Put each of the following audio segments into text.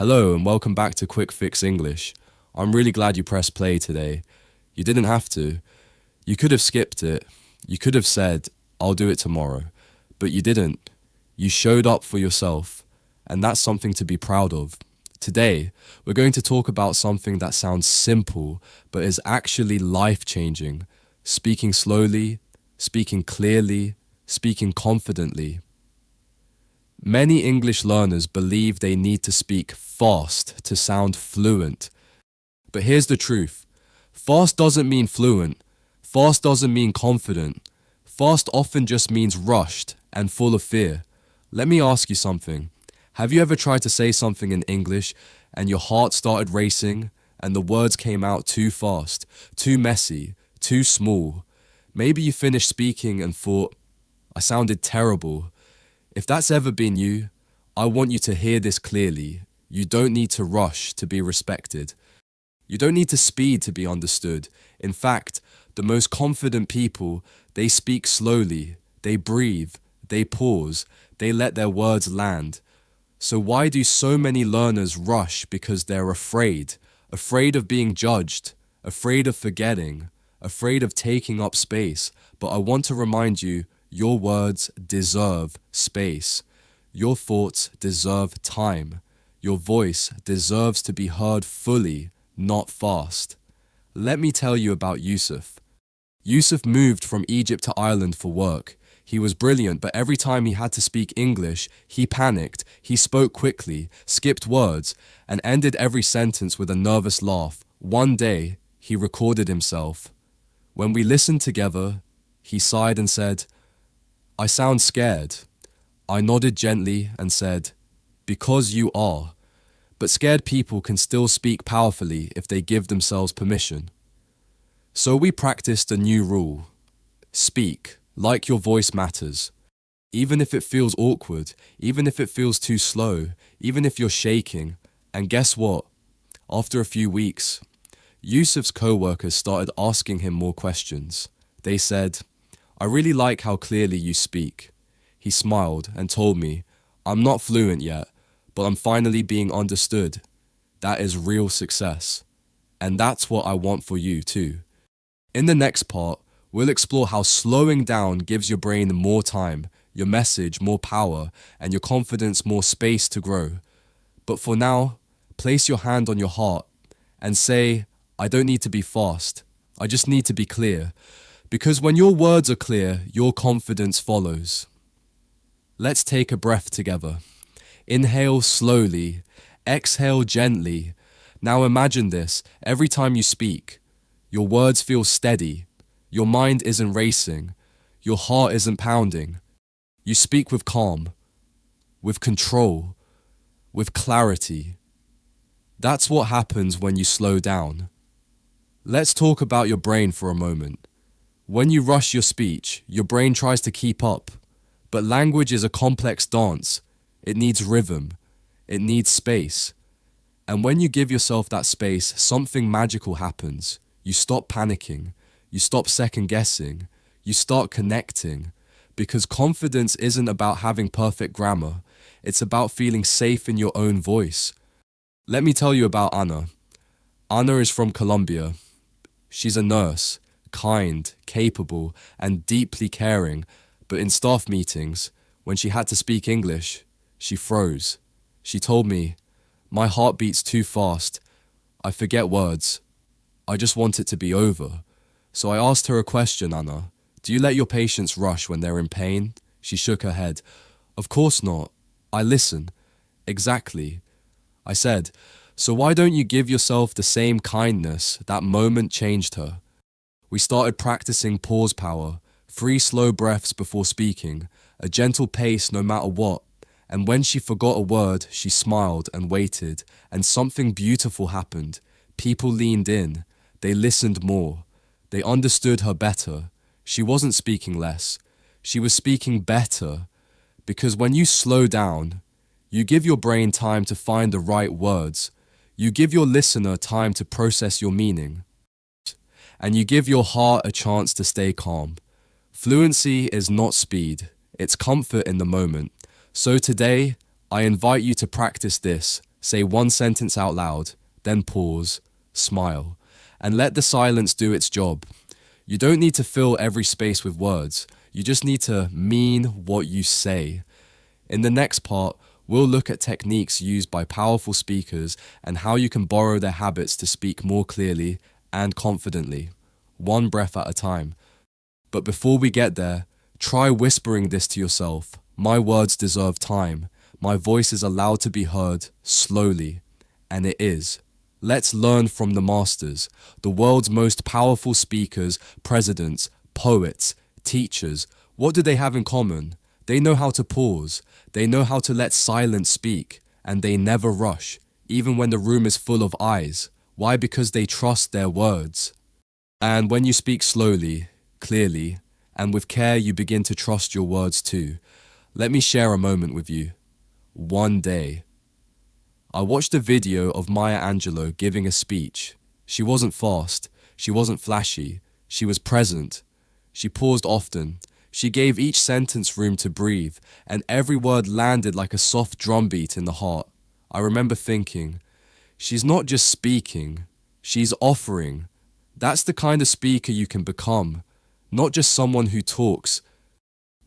Hello and welcome back to Quick Fix English. I'm really glad you pressed play today. You didn't have to. You could have skipped it. You could have said, I'll do it tomorrow. But you didn't. You showed up for yourself, and that's something to be proud of. Today, we're going to talk about something that sounds simple, but is actually life-changing. Speaking slowly, speaking clearly, speaking confidently. Many English learners believe they need to speak fast to sound fluent. But here's the truth. Fast doesn't mean fluent. Fast doesn't mean confident. Fast often just means rushed and full of fear. Let me ask you something. Have you ever tried to say something in English and your heart started racing and the words came out too fast, too messy, too small? Maybe you finished speaking and thought, I sounded terrible. If that's ever been you, I want you to hear this clearly. You don't need to rush to be respected. You don't need to speed to be understood. In fact, the most confident people, they speak slowly, they breathe, they pause, they let their words land. So why do so many learners rush? Because they're afraid of being judged, afraid of forgetting, afraid of taking up space. But I want to remind you, your words deserve space. Your thoughts deserve time. Your voice deserves to be heard fully, not fast. Let me tell you about Yusuf. Yusuf moved from Egypt to Ireland for work. He was brilliant, but every time he had to speak English, he panicked, he spoke quickly, skipped words, and ended every sentence with a nervous laugh. One day, he recorded himself. When we listened together, he sighed and said, I sound scared. I nodded gently and said, because you are. But scared people can still speak powerfully if they give themselves permission. So we practiced a new rule. Speak like your voice matters. Even if it feels awkward, even if it feels too slow, even if you're shaking. And guess what? After a few weeks, Yusuf's co-workers started asking him more questions. They said, I really like how clearly you speak. He smiled and told me, I'm not fluent yet, but I'm finally being understood. That is real success. And that's what I want for you too. In the next part, we'll explore how slowing down gives your brain more time, your message more power, and your confidence more space to grow. But for now, place your hand on your heart and say, I don't need to be fast. I just need to be clear. Because when your words are clear, your confidence follows. Let's take a breath together. Inhale slowly, exhale gently. Now imagine this, every time you speak, your words feel steady, your mind isn't racing, your heart isn't pounding. You speak with calm, with control, with clarity. That's what happens when you slow down. Let's talk about your brain for a moment. When you rush your speech, your brain tries to keep up. But language is a complex dance. It needs rhythm. It needs space. And when you give yourself that space, something magical happens. You stop panicking. You stop second guessing. You start connecting. Because confidence isn't about having perfect grammar. It's about feeling safe in your own voice. Let me tell you about Anna. Anna is from Colombia. She's a nurse. Kind, capable, and deeply caring, but in staff meetings, when she had to speak English, she froze. She told me, my heart beats too fast. I forget words. I just want it to be over. So I asked her a question, Anna. Do you let your patients rush when they're in pain? She shook her head. Of course not. I listen. Exactly. I said, so why don't you give yourself the same kindness? That moment changed her. We started practicing pause power, 3 slow breaths before speaking, a gentle pace no matter what. And when she forgot a word, she smiled and waited, and something beautiful happened. People leaned in. They listened more. They understood her better. She wasn't speaking less. She was speaking better. Because when you slow down, you give your brain time to find the right words. You give your listener time to process your meaning. And you give your heart a chance to stay calm. Fluency is not speed, it's comfort in the moment. So today, I invite you to practice this. Say one sentence out loud, then pause, smile, and let the silence do its job. You don't need to fill every space with words. You just need to mean what you say. In the next part, we'll look at techniques used by powerful speakers and how you can borrow their habits to speak more clearly and confidently, one breath at a time. But before we get there, try whispering this to yourself. My words deserve time. My voice is allowed to be heard slowly. And it is. Let's learn from the masters, the world's most powerful speakers, presidents, poets, teachers. What do they have in common? They know how to pause. They know how to let silence speak. And they never rush, even when the room is full of eyes. Why? Because they trust their words. And when you speak slowly, clearly, and with care, you begin to trust your words too. Let me share a moment with you. One day, I watched a video of Maya Angelou giving a speech. She wasn't fast. She wasn't flashy. She was present. She paused often. She gave each sentence room to breathe, and every word landed like a soft drumbeat in the heart. I remember thinking, she's not just speaking, she's offering. That's the kind of speaker you can become. Not just someone who talks,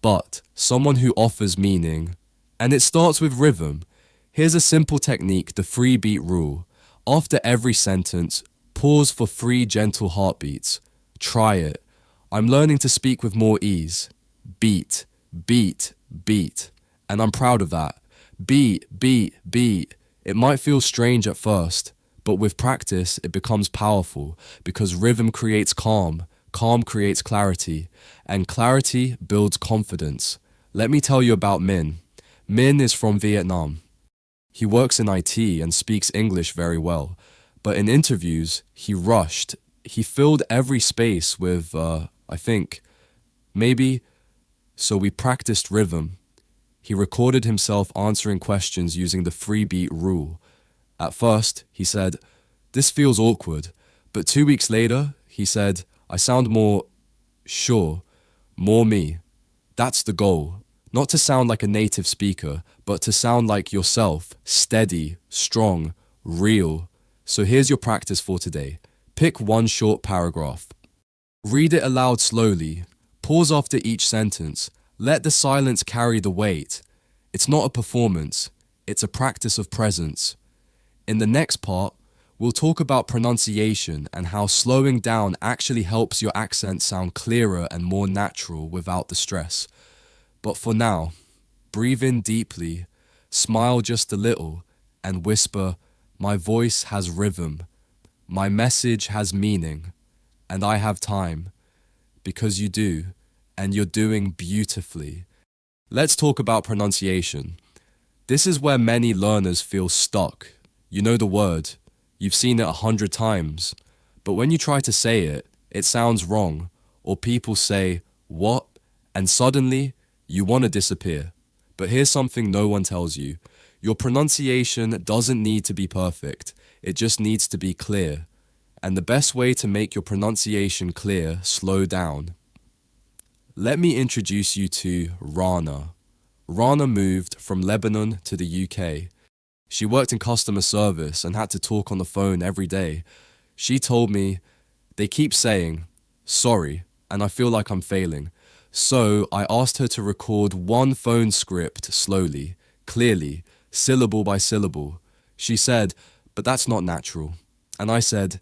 but someone who offers meaning. And it starts with rhythm. Here's a simple technique, the 3-beat rule. After every sentence, pause for 3 gentle heartbeats. Try it. I'm learning to speak with more ease. Beat, beat, beat. And I'm proud of that. Beat, beat, beat. It might feel strange at first, but with practice, it becomes powerful because rhythm creates calm. Calm creates clarity, and clarity builds confidence. Let me tell you about Min. Min is from Vietnam. He works in IT and speaks English very well, but in interviews, he rushed. He filled every space with, so we practiced rhythm. He recorded himself answering questions using the 3-beat rule. At first, he said, "This feels awkward," but 2 weeks later, he said, "I sound more sure, more me." That's the goal. Not to sound like a native speaker, but to sound like yourself, steady, strong, real. So here's your practice for today. Pick one short paragraph. Read it aloud slowly. Pause after each sentence. Let the silence carry the weight. It's not a performance. It's a practice of presence. In the next part, we'll talk about pronunciation and how slowing down actually helps your accent sound clearer and more natural without the stress. But for now, breathe in deeply, smile just a little, and whisper, "My voice has rhythm, my message has meaning, and I have time," because you do, and you're doing beautifully. Let's talk about pronunciation. This is where many learners feel stuck. You know the word, you've seen it 100 times, but when you try to say it, it sounds wrong, or people say, "What?" and suddenly, you want to disappear. But here's something no one tells you. Your pronunciation doesn't need to be perfect. It just needs to be clear. And the best way to make your pronunciation clear, slow down. Let me introduce you to Rana. Rana moved from Lebanon to the UK. She worked in customer service and had to talk on the phone every day. She told me, "They keep saying, 'Sorry,' and I feel like I'm failing." So I asked her to record one phone script slowly, clearly, syllable by syllable. She said, "But that's not natural." And I said,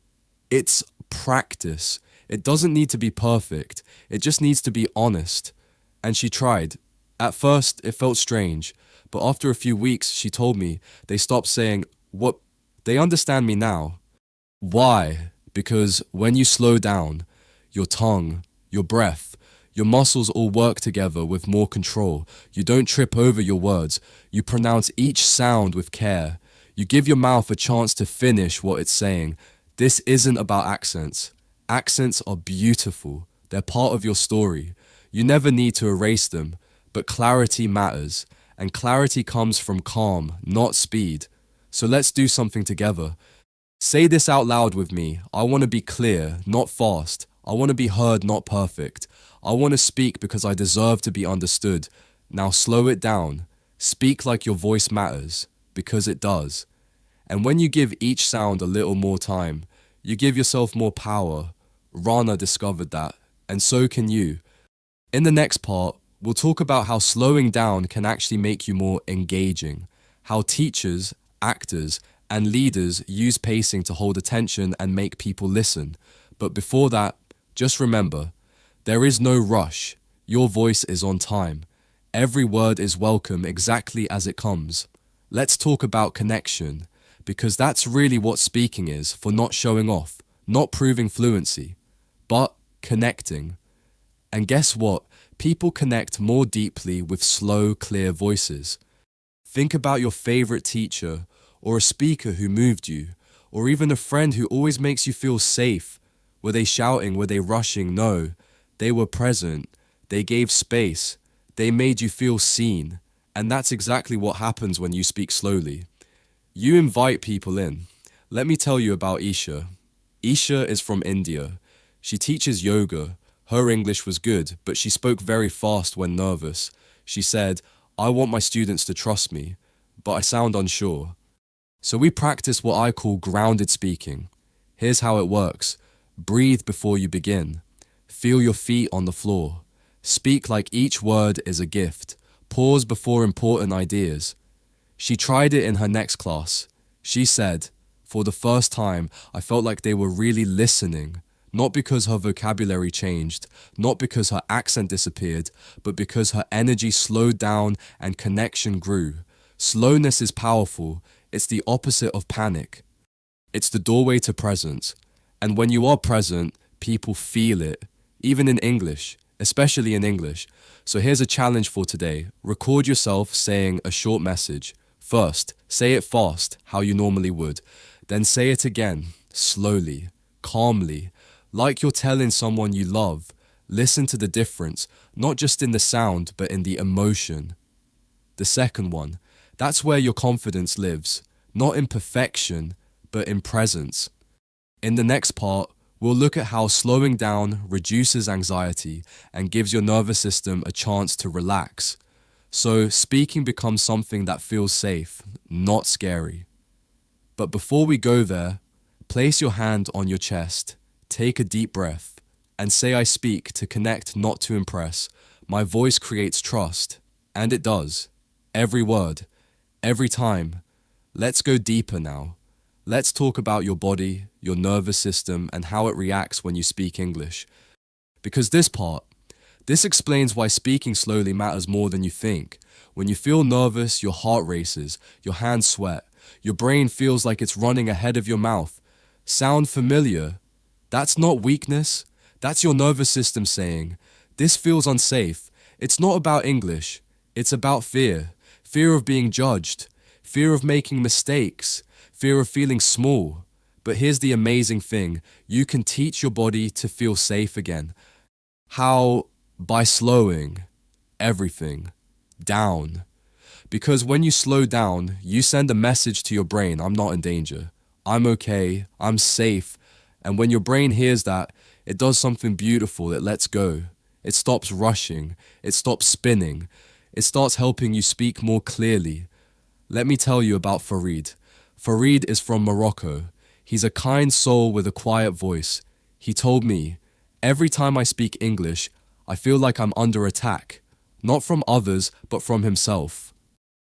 "It's practice. It doesn't need to be perfect. It just needs to be honest." And she tried. At first, it felt strange, but after a few weeks, she told me they stopped saying, "What?" They understand me now. Why? Because when you slow down, your tongue, your breath, your muscles all work together with more control. You don't trip over your words. You pronounce each sound with care. You give your mouth a chance to finish what it's saying. This isn't about accents. Accents are beautiful. They're part of your story. You never need to erase them, but clarity matters, and clarity comes from calm, not speed. So let's do something together. Say this out loud with me. I want to be clear, not fast. I want to be heard, not perfect. I want to speak because I deserve to be understood. Now slow it down. Speak like your voice matters, because it does. And when you give each sound a little more time, you give yourself more power. Rana discovered that, and so can you. In the next part, we'll talk about how slowing down can actually make you more engaging, how teachers, actors, and leaders use pacing to hold attention and make people listen. But before that, just remember, there is no rush. Your voice is on time. Every word is welcome exactly as it comes. Let's talk about connection, because that's really what speaking is, for not showing off, not proving fluency, but connecting. And guess what? People connect more deeply with slow, clear voices. Think about your favorite teacher, or a speaker who moved you, or even a friend who always makes you feel safe. Were they shouting? Were they rushing? No. They were present. They gave space. They made you feel seen. And that's exactly what happens when you speak slowly. You invite people in. Let me tell you about Isha. Isha is from India. She teaches yoga. Her English was good, but she spoke very fast when nervous. She said, "I want my students to trust me, but I sound unsure." So we practice what I call grounded speaking. Here's how it works. Breathe before you begin. Feel your feet on the floor. Speak like each word is a gift. Pause before important ideas. She tried it in her next class. She said, "For the first time, I felt like they were really listening, not because her vocabulary changed, not because her accent disappeared, but because her energy slowed down and connection grew." Slowness is powerful. It's the opposite of panic. It's the doorway to presence. And when you are present, people feel it, even in English, especially in English. So here's a challenge for today. Record yourself saying a short message. First, say it fast, how you normally would. Then say it again, slowly, calmly, like you're telling someone you love. Listen to the difference, not just in the sound, but in the emotion. The second one, that's where your confidence lives, not in perfection, but in presence. In the next part, we'll look at how slowing down reduces anxiety and gives your nervous system a chance to relax. So speaking becomes something that feels safe, not scary. But before we go there, place your hand on your chest, take a deep breath, and say I speak to connect, not to impress. My voice creates trust, and it does. Every word, every time. Let's go deeper now. Let's talk about your body, your nervous system, and how it reacts when you speak English. Because this explains why speaking slowly matters more than you think. When you feel nervous, your heart races, your hands sweat, your brain feels like it's running ahead of your mouth. Sound familiar? That's not weakness. That's your nervous system saying, "This feels unsafe." It's not about English. It's about fear. Fear of being judged. Fear of making mistakes. Fear of feeling small. But here's the amazing thing. You can teach your body to feel safe again. How? By slowing everything down. Because when you slow down, you send a message to your brain, "I'm not in danger. I'm okay. I'm safe." And when your brain hears that, it does something beautiful. It lets go. It stops rushing. It stops spinning. It starts helping you speak more clearly. Let me tell you about Farid. Farid is from Morocco. He's a kind soul with a quiet voice. He told me, "Every time I speak English, I feel like I'm under attack, not from others, but from himself."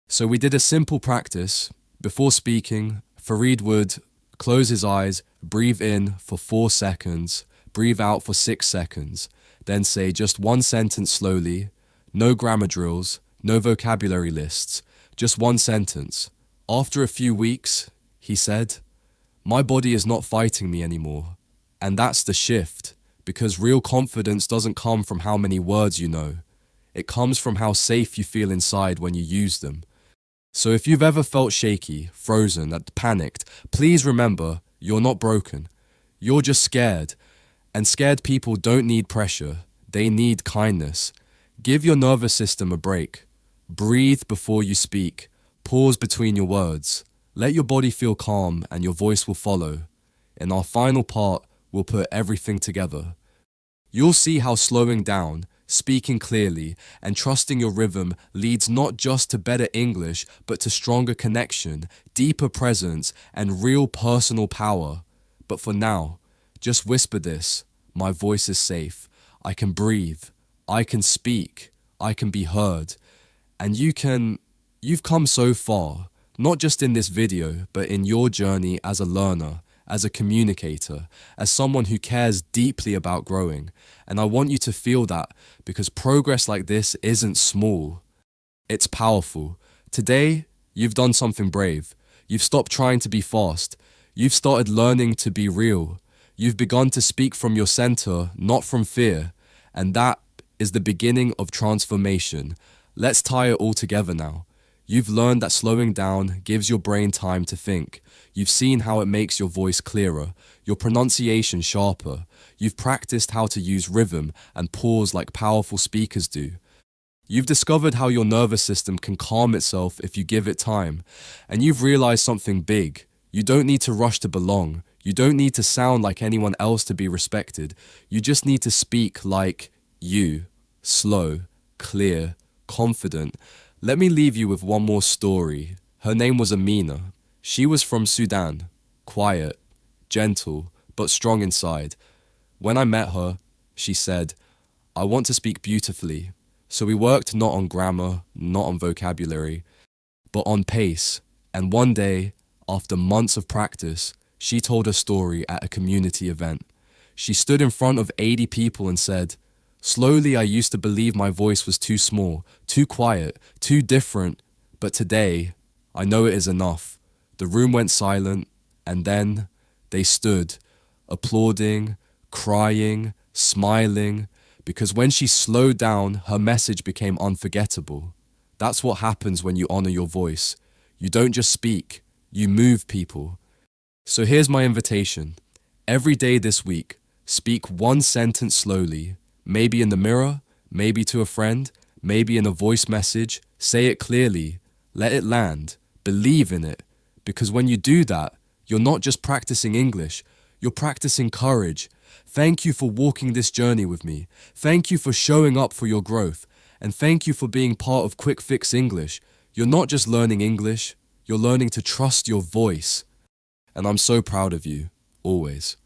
So we did a simple practice. Before speaking, Farid would close his eyes, breathe in for 4 seconds, breathe out for 6 seconds, then say just one sentence slowly, no grammar drills, no vocabulary lists, just one sentence. After a few weeks, he said, "My body is not fighting me anymore." And that's the shift, because real confidence doesn't come from how many words you know. It comes from how safe you feel inside when you use them. So if you've ever felt shaky, frozen, and panicked, please remember, you're not broken. You're just scared. And scared people don't need pressure. They need kindness. Give your nervous system a break. Breathe before you speak. Pause between your words. Let your body feel calm and your voice will follow. In our final part, we'll put everything together. You'll see how slowing down, speaking clearly, and trusting your rhythm leads not just to better English, but to stronger connection, deeper presence, and real personal power. But for now, just whisper this: my voice is safe. I can breathe. I can speak. I can be heard. And you've come so far, not just in this video, but in your journey as a learner, as a communicator, as someone who cares deeply about growing. And I want you to feel that, because progress like this isn't small. It's powerful. Today, you've done something brave. You've stopped trying to be fast. You've started learning to be real. You've begun to speak from your center, not from fear. And that is the beginning of transformation. Let's tie it all together now. You've learned that slowing down gives your brain time to think. You've seen how it makes your voice clearer, your pronunciation sharper. You've practiced how to use rhythm and pause like powerful speakers do. You've discovered how your nervous system can calm itself if you give it time. And you've realized something big. You don't need to rush to belong. You don't need to sound like anyone else to be respected. You just need to speak like you. Slow, clear, confident. Let me leave you with one more story. Her name was Amina. She was from Sudan. Quiet, gentle, but strong inside. When I met her, she said, "I want to speak beautifully." So we worked not on grammar, not on vocabulary, but on pace. And one day, after months of practice, she told her story at a community event. She stood in front of 80 people and said, "Slowly, I used to believe my voice was too small, too quiet, too different, but today, I know it is enough." The room went silent, and then they stood, applauding, crying, smiling, because when she slowed down, her message became unforgettable. That's what happens when you honor your voice. You don't just speak, you move people. So here's my invitation. Every day this week, speak one sentence slowly. Maybe in the mirror, maybe to a friend, maybe in a voice message. Say it clearly. Let it land. Believe in it. Because when you do that, you're not just practicing English, you're practicing courage. Thank you for walking this journey with me. Thank you for showing up for your growth. And thank you for being part of Quick Fix English. You're not just learning English, you're learning to trust your voice. And I'm so proud of you, always.